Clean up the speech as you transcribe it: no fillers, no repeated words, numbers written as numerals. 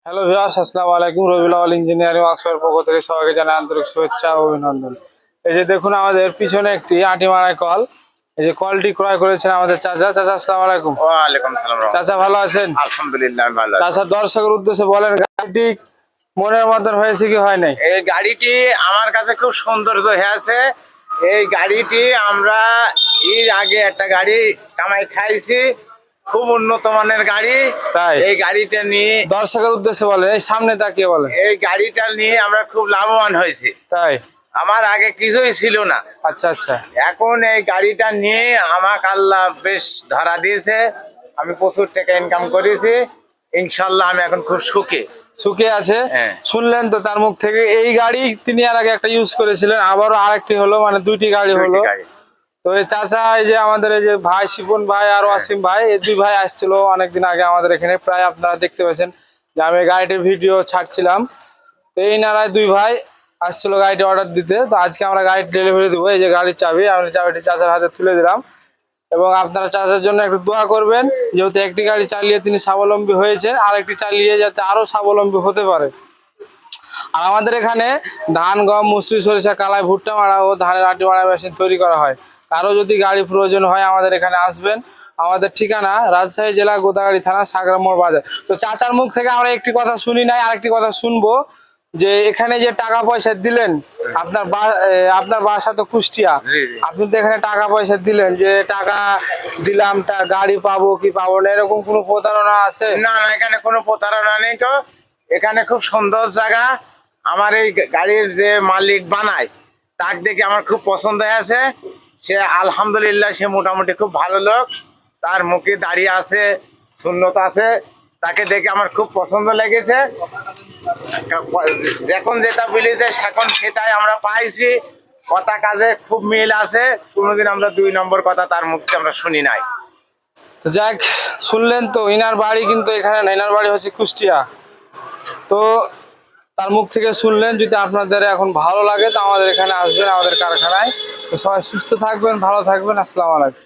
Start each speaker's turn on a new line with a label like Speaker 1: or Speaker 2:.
Speaker 1: Hello viewers, আসসালামু আলাইকুম। Rabiul Awal engineering ওয়ার্কশপের পক্ষ থেকে সবাইকে জানাই আন্তরিক শুভেচ্ছা ও অভিনন্দন। এই যে দেখুন, আমাদের পিছনে একটি আটি মারাই কল। এই যে কলটি ক্রয় করেছেন আমাদের চাচা। চাচা, আসসালামু আলাইকুম।
Speaker 2: ওয়ালাইকুম সালাম।
Speaker 1: চাচা, ভালো আছেন?
Speaker 2: আলহামদুলিল্লাহ আমি ভালো আছি।
Speaker 1: চাচা, দর্শকের উদ্দেশ্যে বলেন, গাড়িটি মনের মতন হয়েছে কি হয় নাই?
Speaker 2: এই গাড়িটি আমার কাছে খুব সৌন্দর্য হয়ে আছে। এই গাড়িটি আমরা এর আগে একটা গাড়ি কামাই খাইছি, খুব উন্নত মানের গাড়ি।
Speaker 1: তাই?
Speaker 2: এই গাড়িটা নিয়ে
Speaker 1: দর্শকের উদ্দেশ্যে বলেন, এই সামনে তাকিয়ে বলেন।
Speaker 2: এই গাড়িটা নিয়ে আমরা খুব লাভবান হয়েছি।
Speaker 1: তাই?
Speaker 2: আমার আগে কিছুই ছিল না,
Speaker 1: আচ্ছা আচ্ছা।
Speaker 2: এখন এই গাড়িটা নিয়ে আমাকে আল্লাহ বেশ ধরা দিয়েছে। আমি প্রচুর টাকা ইনকাম করেছি, ইনশাল্লাহ আমি এখন খুব সুখী।
Speaker 1: সুখে আছে।
Speaker 2: হ্যাঁ।
Speaker 1: শুনলেন তো তার মুখ থেকে। এই গাড়ি তিনি আর আগে একটা ইউজ করেছিলেন, আবারও আরেকটি হলো, মানে দুইটি গাড়ি
Speaker 2: দুইটি
Speaker 1: হলো।
Speaker 2: গাড়ি।
Speaker 1: তো এই চাচা, এই যে আমাদের এই যে ভাই শিপন ভাই আর
Speaker 2: হ্যাঁ।
Speaker 1: ওয়াসিম ভাই, এই দুই ভাই আসছিল অনেকদিন আগে আমাদের এখানে। প্রায় আপনারা দেখতে পেয়েছেন যে আমি গাড়িটির ভিডিও ছাড়ছিলাম। তো এই নারায় দুই ভাই আসছিল গাড়িটি অর্ডার দিতে। তো আজকে আমরা গাড়ি ডেলিভারি দেবো। এই যে গাড়ির চাবি, আমি চাবিটি চাচার হাতে তুলে দিলাম। এবং আপনারা চাচার জন্য একটু দোয়া করবেন, যেহেতু একটি গাড়ি চালিয়ে তিনি স্বাবলম্বী হয়েছেন, আর একটি চালিয়ে যাতে আরো স্বাবলম্বী হতে পারে। আর আমাদের এখানে ধান, গম, মুসরি, সরিষা, কালাই, ভুট্টা মারা ও ধানের আটি মারা মেশিন তৈরি করা হয়। কারো যদি গাড়ি প্রয়োজন হয় আমাদের এখানে আসবেন। আমাদের ঠিকানা রাজশাহী জেলা গোদাগাড়ি থানা সাগরাম মোড় বাজার। তো চাচার মুখ থেকে আমরা একটি কথা শুনি নাই, আরেকটি কথা শুনবো। যে এখানে যে টাকা পয়সা দিলেন, আপনার বাসা তো কুষ্টিয়া।
Speaker 2: জি, জি।
Speaker 1: আপনি তো এখানে টাকা পয়সা দিলেন, যে টাকা দিলাম গাড়ি পাবো কি পাবো না, এরকম কোনো প্রতারণা আছে?
Speaker 2: না না, এখানে কোনো প্রতারণা নেই তো। এখানে খুব সুন্দর জায়গা। আমার এই গাড়ির যে মালিক বানায়, তাক দেখে আমার খুব পছন্দ হয়েছে। সে আলহামদুলিল্লাহ, সে মোটামুটি খুব ভালো লোক। তার মুখে দাঁড়িয়ে আছে, শূন্যতা আছে। তাকে দেখে আমার খুব পছন্দ লেগেছে। যখন যেটা বলেছে এখন সেটাই আমরা পাইছি। কথা কাজে খুব মিল আছে। কোনোদিন আমরা দুই নম্বর কথা তার মুখ থেকে আমরা শুনি নাই।
Speaker 1: তো যাক, শুনলেন তো, ইনার বাড়ি কিন্তু এখানে না, ইনার বাড়ি হচ্ছে কুষ্টিয়া। তো তার মুখ থেকে শুনলেন। যদি আপনাদের এখন ভালো লাগে তো আমাদের এখানে আসবেন, আমাদের কারখানায়। তো সবাই সুস্থ থাকবেন, ভালো থাকবেন। আসসালামু আলাইকুম।